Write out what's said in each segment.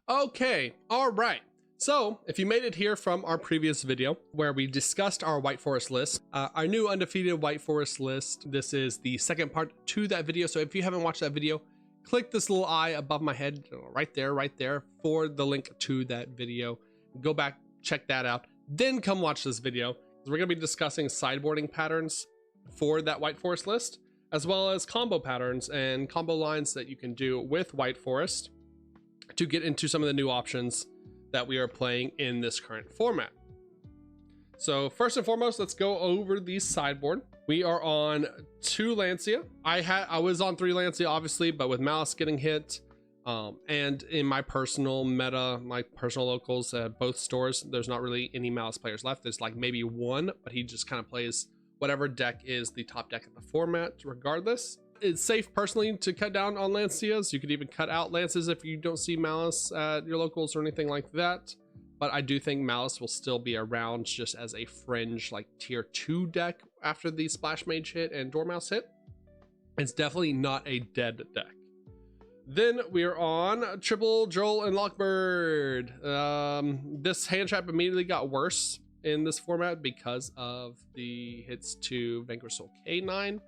Okay, all right. So if you made it here from our previous video where we discussed our White Forest list, our new undefeated White Forest list, this is the second part to that video. So if you haven't watched that video, click this little eye above my head right there for the link to that video. Go back, check that out, then come watch this video. We're going to be discussing sideboarding patterns for that White Forest list, as well as combo patterns and combo lines that you can do with White Forest to get into some of the new options that we are playing in this current format. So first and foremost, let's go over the sideboard. We are on 2 Lancia. I was on 3 Lancia obviously, but with Malice getting hit, and in my personal meta, my personal locals at both stores, there's not really any Malice players left. There's like maybe one, but he just kind of plays whatever deck is the top deck of the format regardless. It's safe personally to cut down on Lancias. You could even cut out Lances if you don't see Malice at your locals or anything like that. But I do think Malice will still be around just as a fringe like tier 2 deck after the Splash Mage hit and Dormouse hit. It's definitely not a dead deck. Then we are on triple Droll and Lockbird. This hand trap immediately got worse in this format because of the hits to Vanquish Soul K9.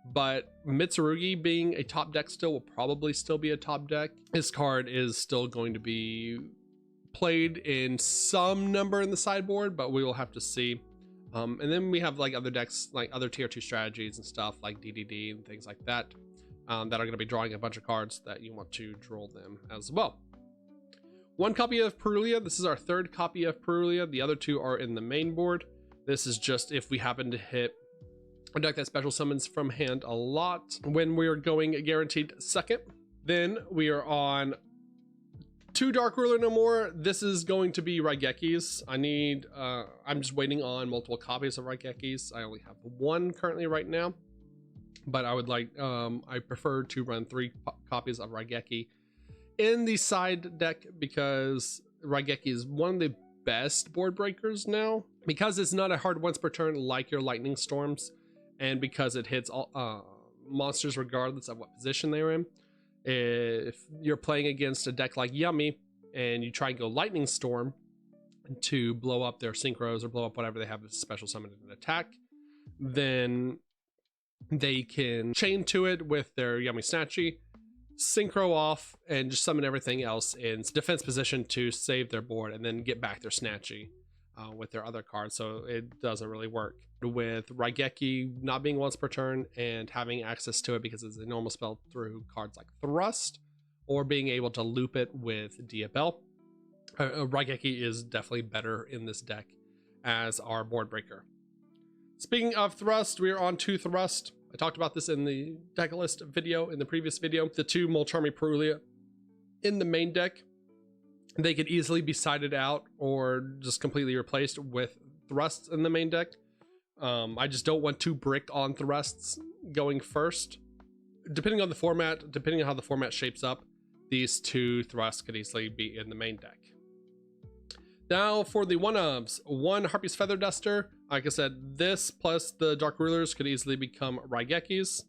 But Mitsurugi being a top deck still will probably still be a top deck. His card is still going to be played in some number in the sideboard, but we will have to see. And then we have like other decks, like other tier 2 strategies and stuff like DDD and things like that, that are going to be drawing a bunch of cards that you want to draw them as well. 1 copy of Perulia. This is our 3rd copy of Perulia. The other 2 are in the main board. This is just if we happen to hit a deck that special summons from hand a lot when we are going guaranteed second. Then we are on 2 Dark Ruler no more. This is going to be Raigeki's. I'm just waiting on multiple copies of Raigeki's. I only have 1 currently right now, but I would like, I prefer to run 3 copies of Raigeki in the side deck because Raigeki is one of the best board breakers now because it's not a hard once per turn like your Lightning Storms. And because it hits all monsters regardless of what position they're in. If you're playing against a deck like Yummy and you try and go Lightning Storm to blow up their synchros or blow up whatever they have as a special summon and attack, then they can chain to it with their Yummy Snatchy, synchro off, and just summon everything else in defense position to save their board and then get back their Snatchy with their other cards. So it doesn't really work. With Raigeki not being once per turn and having access to it because it's a normal spell through cards like Thrust or being able to loop it with Diabell, Raigeki is definitely better in this deck as our board breaker. Speaking of Thrust, we are on 2 Thrust. I talked about this in the deck list video in the previous video. The 2 Molcharmy Perulia in the main deck, they could easily be sided out or just completely replaced with Thrusts in the main deck. I just don't want 2 brick on Thrusts going first. Depending on the format, depending on how the format shapes up, these 2 Thrusts could easily be in the main deck. Now for the 1-ofs, 1 Harpy's Feather Duster. Like I said, this plus the Dark Rulers could easily become Raigeki's.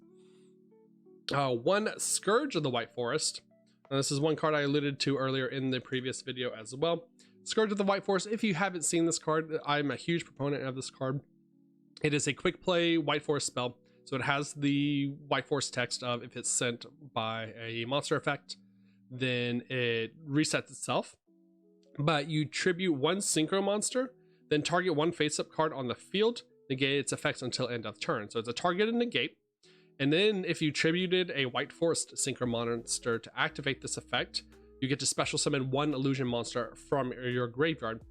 1 Scourge of the White Forest. And this is 1 card I alluded to earlier in the previous video as well. Scourge of the White Forest. If you haven't seen this card, I'm a huge proponent of this card. It is a quick play White Forest spell, so it has the White Forest text of if it's sent by a monster effect, then it resets itself. But you tribute 1 synchro monster, then target 1 face-up card on the field, negate its effects until end of turn. So it's a targeted negate. And then if you tributed a White Forest synchro monster to activate this effect, you get to special summon 1 illusion monster from your graveyard.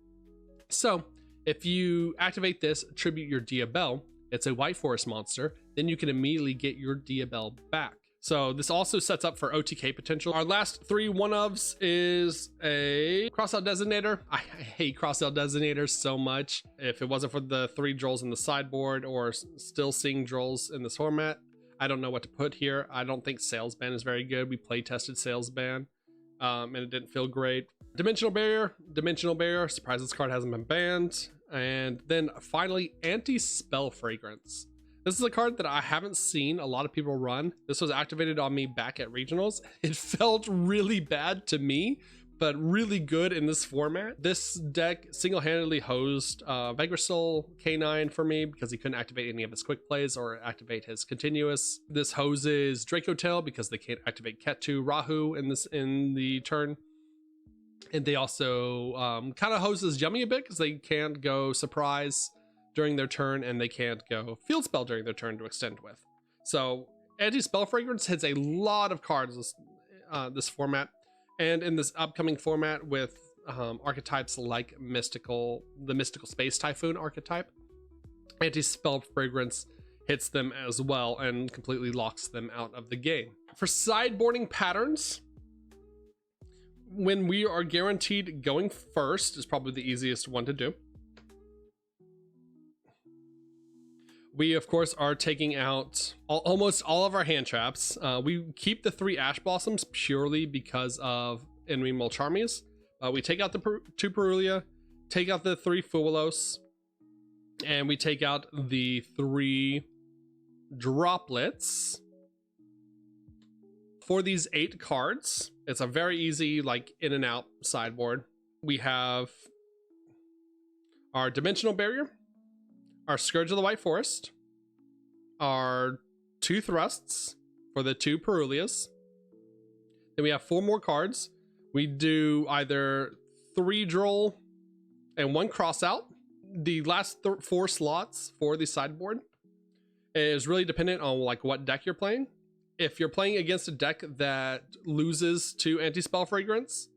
So if you activate this, tribute your Diabell, it's a White Forest monster, then you can immediately get your Diabell back. So this also sets up for OTK potential. Our last 3 1-ofs is a Crossout Designator. I hate Crossout Designators so much. If it wasn't for the 3 Drolls in the sideboard or still seeing Drolls in this format, I don't know what to put here. I don't think Salesban is very good. We play tested Salesban and it didn't feel great. Dimensional Barrier, surprised this card hasn't been banned. And then finally, Anti-Spell Fragrance. This is a card that I haven't seen a lot of people run. This was activated on me back at regionals. It felt really bad to me, but really good in this format. This deck single-handedly hosed Vanquisol K9 for me because he couldn't activate any of his quick plays or activate his continuous. This hoses Draco Tail because they can't activate Ketu Rahu in the turn. And they also kind of hoses Yummy a bit because they can't go surprise during their turn, and they can't go field spell during their turn to extend with. So anti-spell fragrance hits a lot of cards this format, and in this upcoming format with archetypes like the mystical space typhoon archetype, anti-spell fragrance hits them as well and completely locks them out of the game. For sideboarding patterns, when we are guaranteed going first is probably the easiest one to do. We, of course, are taking out almost all of our hand traps. We keep the 3 Ash Blossoms purely because of enemy Molcharmies. We take out the 2 Perulia, take out the 3 Fuelos, and we take out the 3 Droplets. For these 8 cards, it's a very easy, like, in and out sideboard. We have our Dimensional Barrier, our Scourge of the White Forest, our 2 Thrusts for the 2 Perulias. Then we have 4 more cards. We do either 3 Droll and 1 Crossout. The last 4 slots for the sideboard is really dependent on like what deck you're playing. If you're playing against a deck that loses to anti-spell fragrance,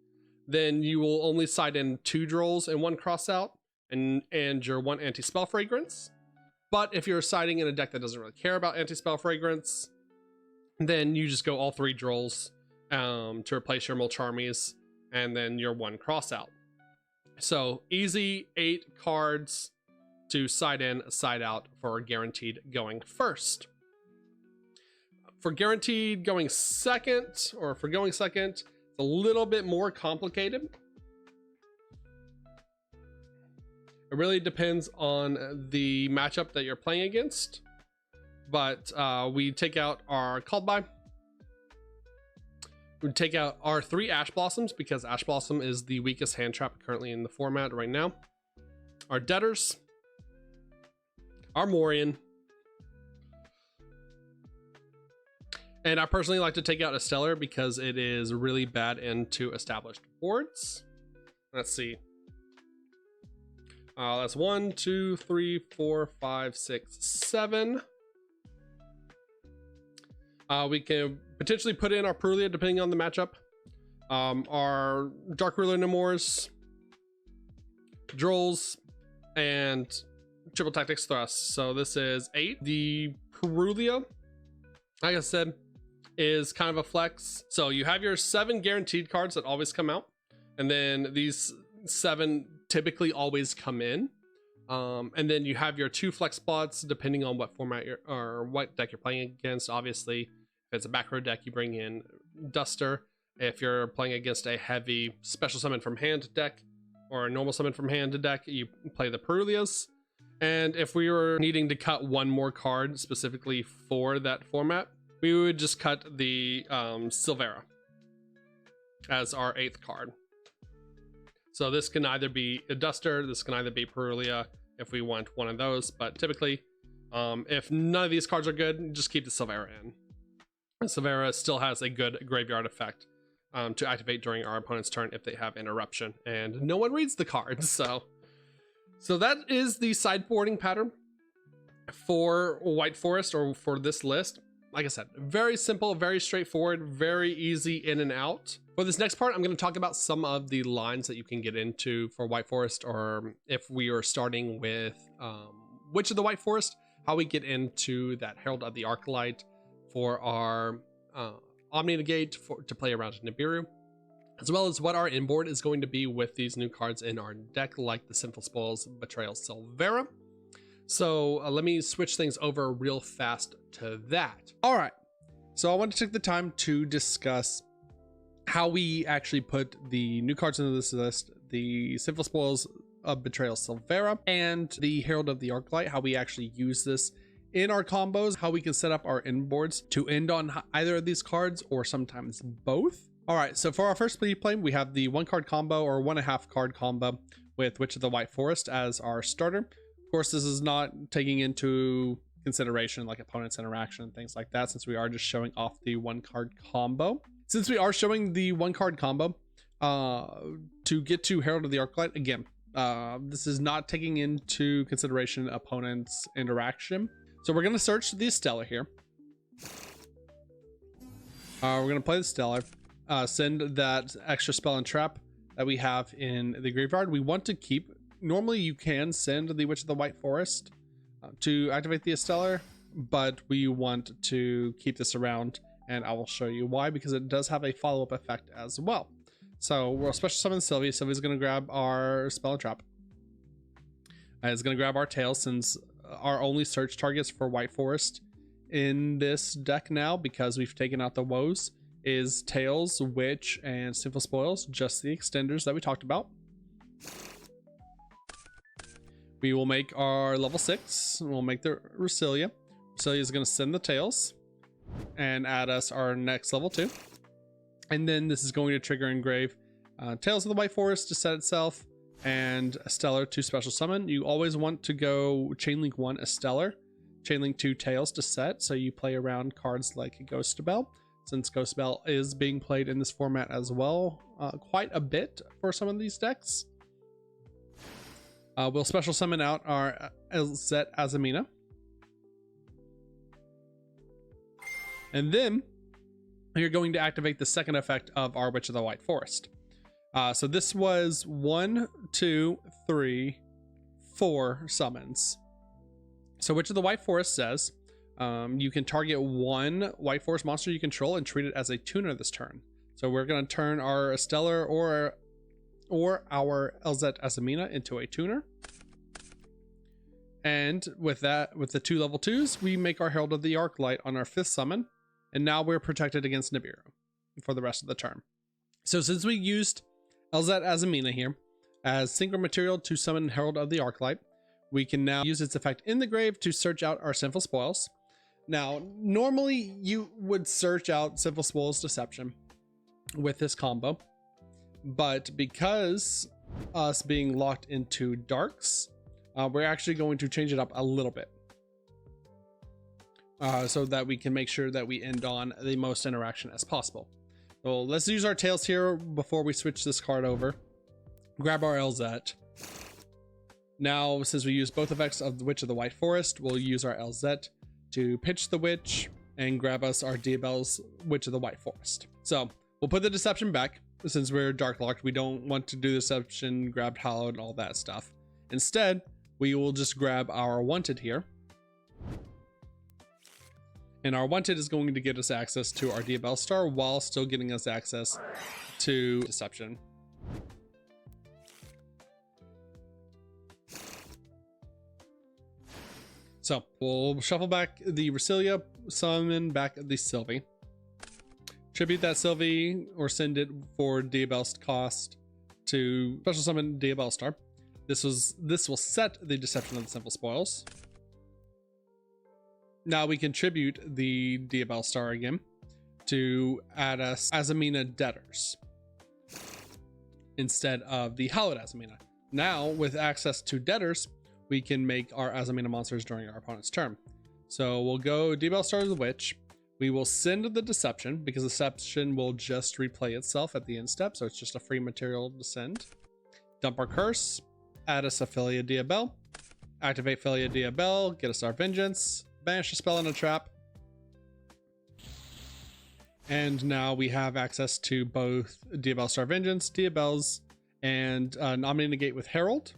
then you will only side in 2 Drolls and 1 Crossout and your 1 anti-spell fragrance. But if you're siding in a deck that doesn't really care about anti-spell fragrance, then you just go all 3 Drolls to replace your Molcharmies and then your 1 Crossout. So easy 8 cards to side in, side out for guaranteed going first. For guaranteed going second, or for going second, it's a little bit more complicated. It really depends on the matchup that you're playing against. But we take out our Called By. We take out our 3 Ash Blossoms because Ash Blossom is the weakest hand trap currently in the format right now. Our Debtors. Our Morion. And I personally like to take out a Stellar because it is really bad into established boards. Let's see. That's 1, 2, 3, 4, 5, 6, 7. We can potentially put in our Perulia depending on the matchup. Our Dark Ruler Nemours, Drolls, and Triple Tactics Thrust. So this is 8. The Perulia, like I said, is kind of a flex. So you have your 7 guaranteed cards that always come out, and then these 7 typically always come in. And then you have your 2 flex spots depending on what format or what deck you're playing against. Obviously, if it's a back row deck, you bring in Duster. If you're playing against a heavy special summon from hand deck or a normal summon from hand deck, you play the Perulias. And if we were needing to cut 1 more card specifically for that format, we would just cut the Silvera as our 8th card. So this can either be a Duster, this can either be Perulia if we want one of those, but typically, if none of these cards are good, just keep the Silvera in. Silvera still has a good graveyard effect to activate during our opponent's turn if they have interruption, and no one reads the cards. So that is the sideboarding pattern for White Forest, or for this list. Like I said, very simple, very straightforward, very easy in and out. For this next part, I'm going to talk about some of the lines that you can get into for White Forest, or if we are starting with Witch of the White Forest, how we get into that Herald of the Arclight for our Omni Negate to play around Nibiru, as well as what our inboard is going to be with these new cards in our deck, like the Sinful Spoils, Betrayal Silvera. So let me switch things over real fast to that. All right, so I want to take the time to discuss how we actually put the new cards into this list, the Sinful Spoils of Betrayal Silvera and the Herald of the Arclight, how we actually use this in our combos, how we can set up our inboards to end on either of these cards or sometimes both. All right, so for our first speed play, we have the 1-card combo or 1.5 card combo with Witch of the White Forest as our starter. Of course, this is not taking into consideration like opponent's interaction and things like that, since we are just showing off the 1-card combo. Since we are showing the 1-card combo, to get to Herald of the Arclight, again, this is not taking into consideration opponent's interaction. So we're going to search the Stellar here. We're going to play the Stellar. Send that extra spell and trap that we have in the graveyard. We want to keep, normally you can send the Witch of the White Forest to activate the Stellar, but we want to keep this around, and I will show you why, because it does have a follow-up effect as well. So we'll special summon Sylvie. Sylvie's going to grab our spell and trap. It's going to grab our Tails, since our only search targets for White Forest in this deck now, because we've taken out the woes, is Tails, Witch, and Sinful Spoils, just the extenders that we talked about. We will make our level 6. We'll make the Resillia. Resillia is going to send the Tails and add us our next level 2. And then this is going to trigger engrave Tails of the White Forest to set itself, and a Stellar to special summon. You always want to go Chainlink 1 a Stellar, Chainlink 2 Tails to set, so you play around cards like Ghost Bell, since Ghost Bell is being played in this format as well, quite a bit for some of these decks. We'll special summon out our LZ Azamina. And then you're going to activate the second effect of our Witch of the White Forest. So this was 1, 2, 3, 4 summons. So Witch of the White Forest says, you can target one White Forest monster you control and treat it as a tuner this turn. So we're going to turn our Stellar or our LZ Azamina into a tuner. And with that, with the 2 level 2s, we make our Herald of the Arclight on our 5th summon. And now we're protected against Nibiru for the rest of the turn. So since we used LZ Azamina here as synchro material to summon Herald of the Arclight, we can now use its effect in the grave to search out our Sinful Spoils. Now, normally you would search out Sinful Spoils Deception with this combo, but because us being locked into darks, we're actually going to change it up a little bit, so that we can make sure that we end on the most interaction as possible. So let's use our Tails here before we switch this card over. Grab our LZ. Now, since we use both effects of the Witch of the White Forest, we'll use our LZ to pitch the Witch and grab us our Diabel's Witch of the White Forest. So we'll put the Deception back. Since we're dark locked, we don't want to do Deception, grab Hallowed, and all that stuff. Instead, we will just grab our Wanted here. And our Wanted is going to get us access to our Diabel Star while still getting us access to Deception. So we'll shuffle back the Resillia, summon back the Sylvie, tribute that Sylvie or send it for Diabel's cost to special summon Diabel Star. This will set the Deception of the Sinful Spoils. Now we can tribute the Diabel Star again to add us Azamina Debtors instead of the Hallowed Azamina. Now with access to Debtors, we can make our Azamina monsters during our opponent's turn. So we'll go Diabel Star the Witch. We will send the Deception, because Deception will just replay itself at the end step, so it's just a free material to send. Dump our Curse, add us a Filia Diabel, activate Filia Diabel, get us our Vengeance, banish a spell and a trap. And now we have access to both Diabel Star Vengeance, Diabels, and Omni Negate with Herald.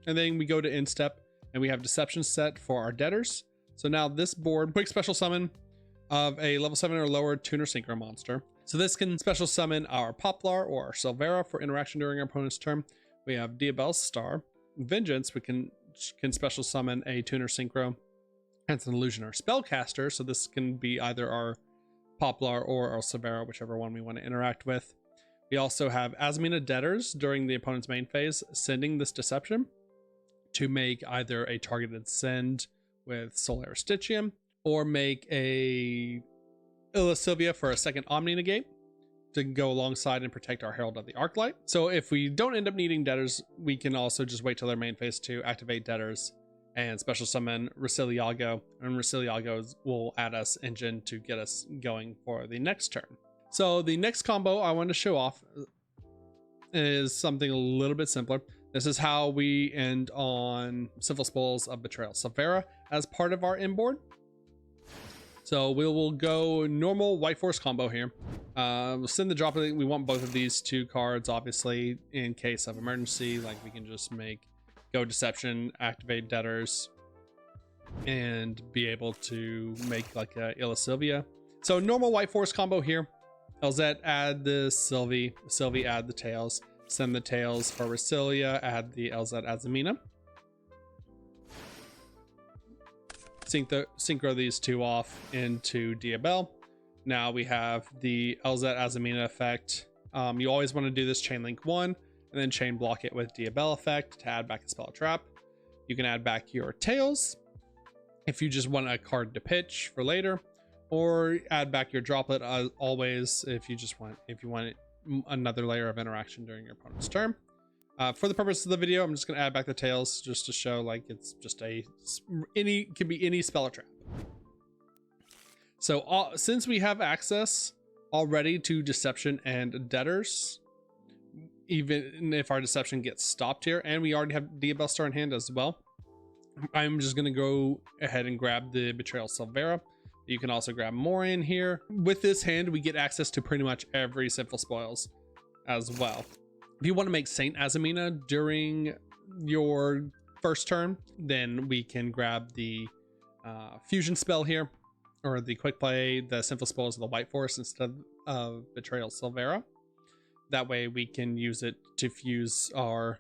And then we go to end step and we have Deception set for our Debtors. So now this board, quick special summon of a level 7 or lower tuner synchro monster. So this can special summon our Poplar or our Silvera for interaction during our opponent's turn. We have Diabel's Star. Vengeance, we can special summon a tuner synchro. It's an illusion or spellcaster. So this can be either our Poplar or our Silvera, whichever one we want to interact with. We also have Azamina Debtors during the opponent's main phase, sending this Deception to make either a targeted send with Solar Stitchium, or make a Illa Sylvia for a second Omni Negate to go alongside and protect our Herald of the Arclight. So if we don't end up needing Debtors, we can also just wait till their main phase to activate Debtors and special summon Yugioh, and Yugioh will add us engine to get us going for the next turn. So the next combo I want to show off is something a little bit simpler. This is how we end on Sinful Spoils of Betrayal Silvera as part of our inboard. So we will go normal White Force combo here. We'll send the drop. We want both of these two cards, obviously, in case of emergency. Like we can just make go Deception, activate Debtors, and be able to make like a Illa Sylvia. So normal White Force combo here. LZ add the Sylvie, Sylvie add the tails, send the tails for Resilia, add the LZ Azamina. Synchro these two off into Diabel. Now we have the LZ Azamina effect. You always want to do this chain link 1 and then chain block it with Diabel effect to add back a spell trap. You can add back your tails if you just want a card to pitch for later, or add back your droplet always if you want another layer of interaction during your opponent's turn. For the purpose of the video, I'm just going to add back the tails just to show like it's just can be any spell or trap. So since we have access already to Deception and Debtors, even if our Deception gets stopped here, and we already have Diabel Star in hand as well, I'm just going to go ahead and grab the Betrayal Silvera. You can also grab Morian here. With this hand, we get access to pretty much every Sinful Spoils as well. If you want to make Saint Azamina during your first turn, then we can grab the fusion spell here, or the quick play, the Sinful Spoils of the White Force instead of Betrayal Silvera. That way we can use it to fuse our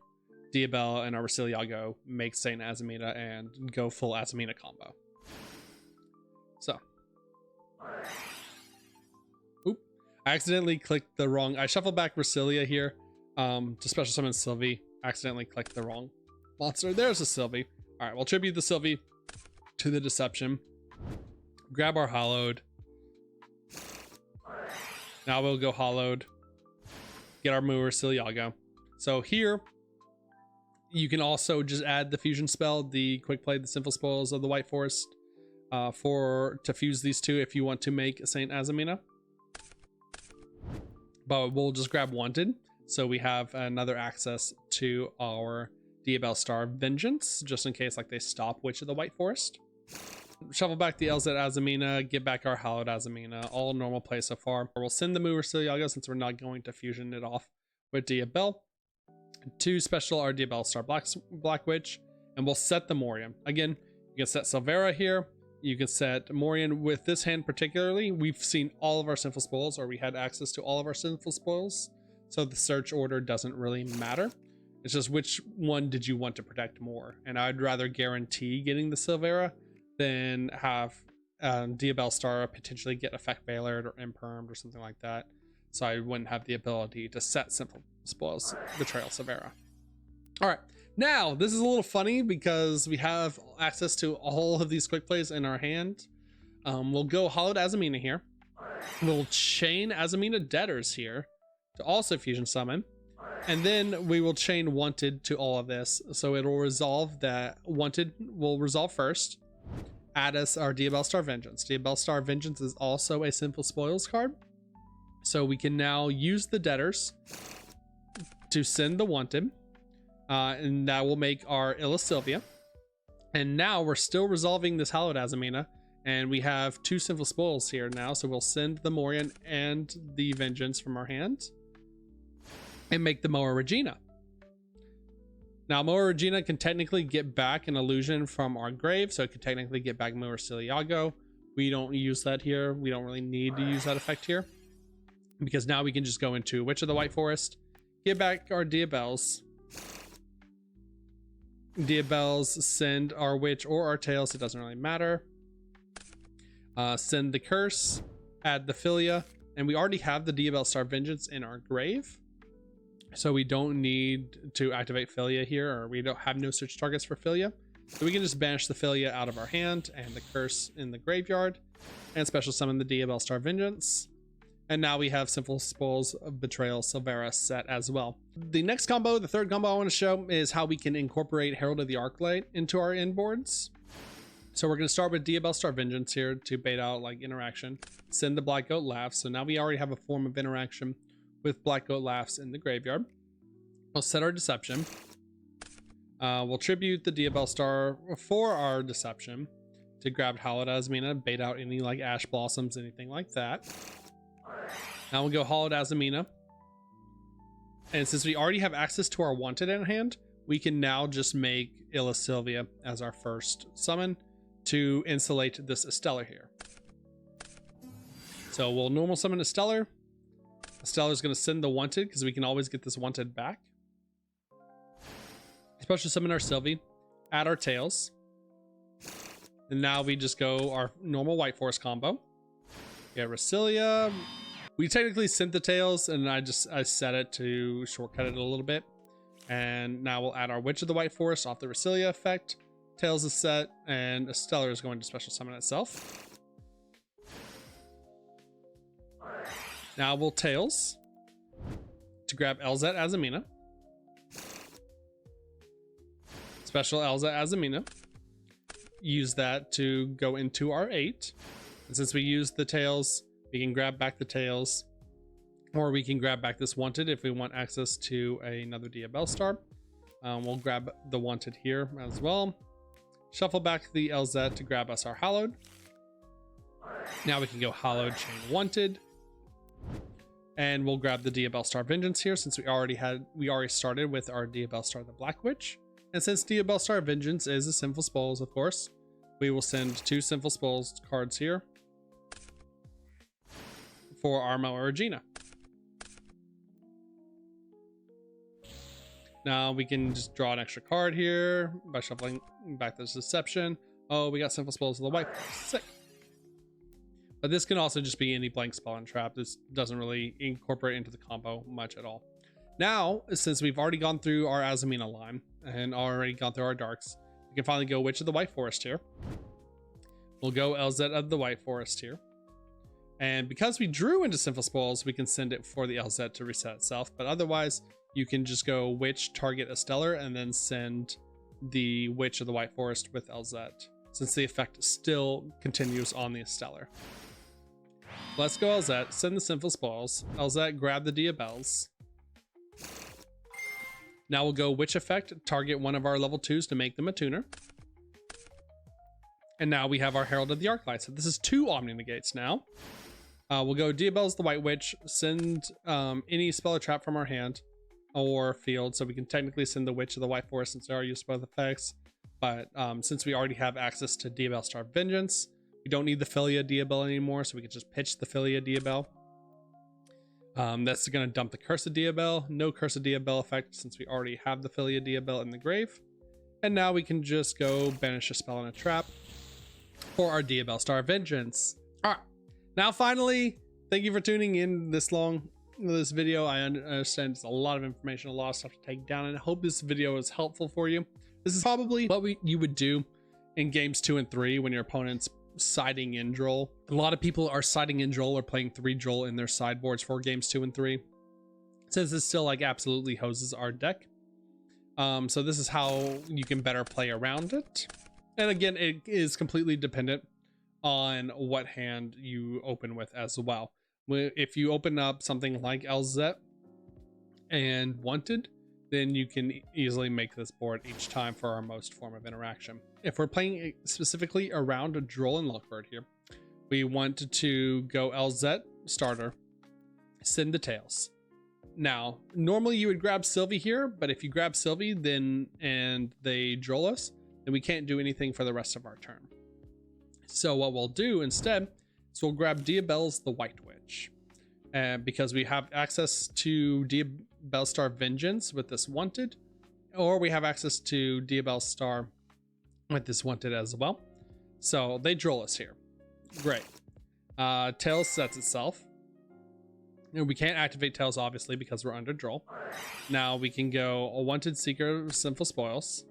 Diabel and our Yugioh, make Saint Azamina, and go full Azamina combo. So. Oop. I accidentally clicked the wrong. I shuffled back Resilia here to special summon Sylvie. Accidentally clicked the wrong monster. There's a Sylvie. All right, we'll tribute the Sylvie to the Deception. Grab our Hollowed. Now we'll go Hollowed. Get our mover Yugioh. So here, you can also just add the fusion spell, the quick play, the Sinful Spoils of the White Forest, to fuse these two if you want to make Saint Azamina. But we'll just grab Wanted, so we have another access to our Diabel Star Vengeance, just in case like they stop Witch of the White Forest. Shuffle back the LZ Azamina, get back our Hallowed Azamina, all normal play so far. We'll send the mover Yugioh since we're not going to fusion it off with Diabel. To special our Diabel Star Black Witch, and we'll set the Morian. Again, you can set Silvera here. You can set Morian with this hand particularly. We've seen all of our Sinful Spoils, or we had access to all of our Sinful Spoils, so the search order doesn't really matter. It's just which one did you want to protect more, and I'd rather guarantee getting the Silvera than have Diabel Star potentially get effect veilered or impermed or something like that, so I wouldn't have the ability to set Sinful Spoils Betrayal Silvera. All right, now this is a little funny because we have access to all of these quick plays in our hand. We'll go Hallowed Azamina here. We'll chain Azamina Debtors here to also fusion summon, and then we will chain Wanted to all of this, so it'll resolve that. Wanted will resolve first, add us our Diabel Star Vengeance. Diabel Star Vengeance is also a Sinful Spoils card, so we can now use the Debtors to send the Wanted, and that will make our Illa Sylvia. And now we're still resolving this Hallowed Azamina, and we have two Sinful Spoils here now, so we'll send the Morian and the Vengeance from our hand and make the Moa Regina. Now Moa Regina can technically get back an illusion from our grave, so it can technically get back Moa Yugioh. We don't use that here. We don't really need to use that effect here, because now we can just go into Witch of the White Forest, get back our Diabels. Diabels send our Witch or our Tails, it doesn't really matter. Send the Curse, add the Philia, and we already have the Diabel Star Vengeance in our grave, so we don't need to activate Philia here, or we don't have no search targets for Philia. So we can just banish the Philia out of our hand and the Curse in the graveyard, and special summon the Diabel Star Vengeance. And now we have Sinful Spoils of Betrayal Silvera set as well. The next combo, the third combo I want to show, is how we can incorporate Herald of the Arclight into our inboards. So we're going to start with Diabellstar Vengeance here to bait out like interaction. Send the Black Goat Laughs. So now we already have a form of interaction with Black Goat Laughs in the graveyard. We'll set our Deception. We'll tribute the Diabellstar for our Deception to grab Hallowed Azamina, bait out any like Ash Blossoms, anything like that. Now we'll go Hallowed Azamina. And since we already have access to our Wanted in hand, we can now just make Illa Sylvia as our first summon to insulate this Stellar here. So we'll normal summon a Stellar. Stellar is going to send the Wanted because we can always get this Wanted back. Special summon our Sylvie, add our Tails. And now we just go our normal White Forest combo. Get Resilia. We technically sent the Tails and I set it to shortcut it a little bit. And now we'll add our Witch of the White Forest off the Resilia effect. Tails is set and a Stellar is going to special summon itself. Now we'll Tails to grab Elzat Azamina. Special Elzat Azamina. Use that to go into our 8. And since we used the Tails, we can grab back the Tails, or we can grab back this Wanted if we want access to another Diabellstar. We'll grab the Wanted here as well. Shuffle back the Elzat to grab us our Hallowed. Now we can go Hallowed, chain Wanted. And we'll grab the Diabellstar Vengeance here since we already started with our Diabellstar the Black Witch. And since Diabellstar Vengeance is a Sinful Spoils, of course, we will send 2 Sinful Spoils cards here for Arma or Regina. Now we can just draw an extra card here by shuffling back this Deception. Oh, we got Sinful Spoils of the White. Sick. But this can also just be any blank spell and trap. This doesn't really incorporate into the combo much at all. Now, since we've already gone through our Azamina line and already gone through our darks, we can finally go Witch of the White Forest here. We'll go Elzat of the White Forest here. And because we drew into Sinful Spoils, we can send it for the Elzat to reset itself. But otherwise, you can just go Witch, target a Stellar, and then send the Witch of the White Forest with Elzat, since the effect still continues on the Stellar. Let's go Elzat, send the Sinful Spoils. Elzat, grab the Diabells. Now we'll go Witch effect, target one of our level 2s to make them a tuner. And now we have our Herald of the Arclight. So this is 2 Omni Negates now. We'll go Diabells the White Witch, send any spell or trap from our hand or field. So we can technically send the Witch of the White Forest since they are used both effects. But since we already have access to Diabellstar Vengeance, we don't need the Filia Diabell anymore. So we can just pitch the Filia Diabell. That's going to dump the Cursed Diabell. No Cursed Diabell effect since we already have the Filia Diabell in the grave. And now we can just go banish a spell and a trap for our Diabellstar Vengeance. All right. Now finally, thank you for tuning in this long this video. I understand it's a lot of information, a lot of stuff to take down, and I hope this video is helpful for you. This is probably what you would do in games 2 and 3 when your opponent's siding in Droll. A lot of people are siding in Droll or playing 3 Droll in their sideboards for games 2 and 3, since it still like absolutely hoses our deck. So this is how you can better play around it. And again, it is completely dependent on what hand you open with as well. If you open up something like Elzat and Wanted, then you can easily make this board each time for our most form of interaction. If we're playing specifically around a Droll and Luckbird here, we want to go Elzat starter, send the Tails. Now, normally you would grab Sylvie here, but if you grab Sylvie and they Droll us, then we can't do anything for the rest of our turn. So what we'll do instead is we'll grab Diabell's the White Witch. Because we have access to Diabellstar Vengeance with this Wanted, or we have access to Diabellstar with this Wanted as well. So they Droll us here. Great. Tails sets itself. And we can't activate Tails obviously because we're under Droll. Now we can go a Wanted Seeker of Sinful Spoils,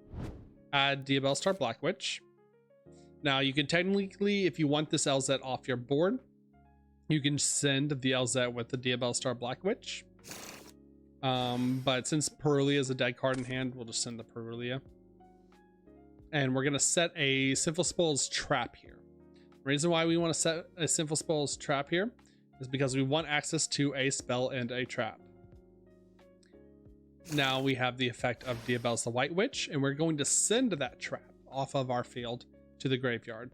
add Diabellstar Black Witch. Now you can technically, if you want this Elzat off your board, you can send the LZ with the Diabell Star Black Witch. But since Perulia is a dead card in hand, we'll just send the Perulia. And we're gonna set a Sinful Spoils trap here. The reason why we want to set a Sinful Spoils trap here is because we want access to a spell and a trap. Now we have the effect of Diabell's the White Witch, and we're going to send that trap off of our field to the graveyard.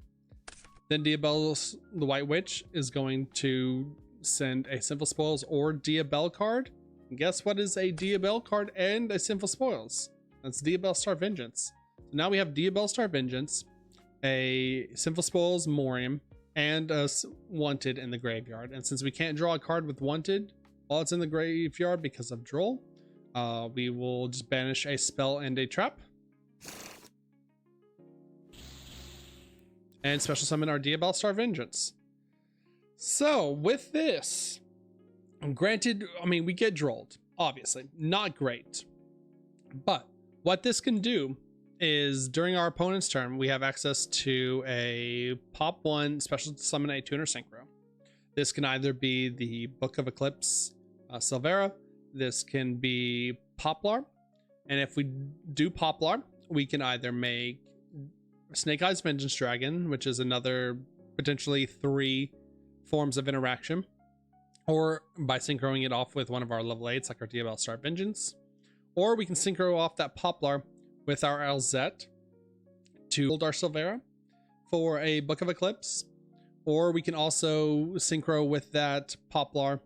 Then Diabell's the White Witch is going to send a Sinful Spoils or Diabell card. And guess what is a Diabell card and a Sinful Spoils? That's Diabell Star Vengeance. So now we have Diabell Star Vengeance, a Sinful Spoils Morium, and a Wanted in the graveyard. And since we can't draw a card with Wanted while it's in the graveyard because of Droll, we will just banish a spell and a trap. And special summon our Diabell Star Vengeance. So with this, granted, I mean, we get Drolled, obviously, not great. But what this can do is during our opponent's turn, we have access to a pop 1 special summon a tuner synchro. This can either be the Book of Eclipse Silvera. This can be Poplar. And if we do Poplar, we can either make Snake Eyes Vengeance Dragon, which is another potentially 3 forms of interaction, or by synchroing it off with one of our level 8s like our Diabell Star Vengeance, or we can synchro off that Poplar with our LZ to hold our Silvera for a Book of Eclipse, or we can also synchro with that Poplar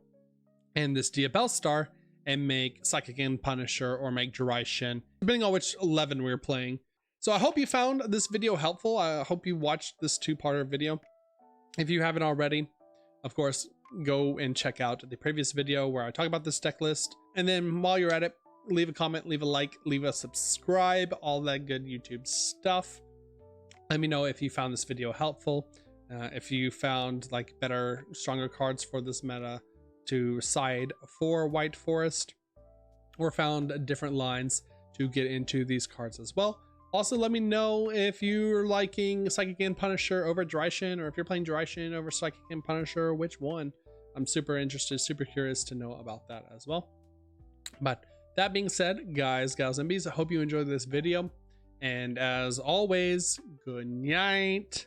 and this Diabell Star and make Psychic and Punisher or make Jirai Shin, depending on which 11 we're playing. So I hope you found this video helpful. I hope you watched this 2-parter video. If you haven't already, of course, go and check out the previous video where I talk about this deck list. And then while you're at it, leave a comment, leave a like, leave a subscribe, all that good YouTube stuff. Let me know if you found this video helpful. If you found like better, stronger cards for this meta to side for White Forest, or found different lines to get into these cards as well. Also, let me know if you're liking Psychic and Punisher over Jirai, or if you're playing Jirai over Psychic and Punisher, which one. I'm super interested, super curious to know about that as well. But that being said, guys, gals, and bees, I hope you enjoyed this video. And as always, good night.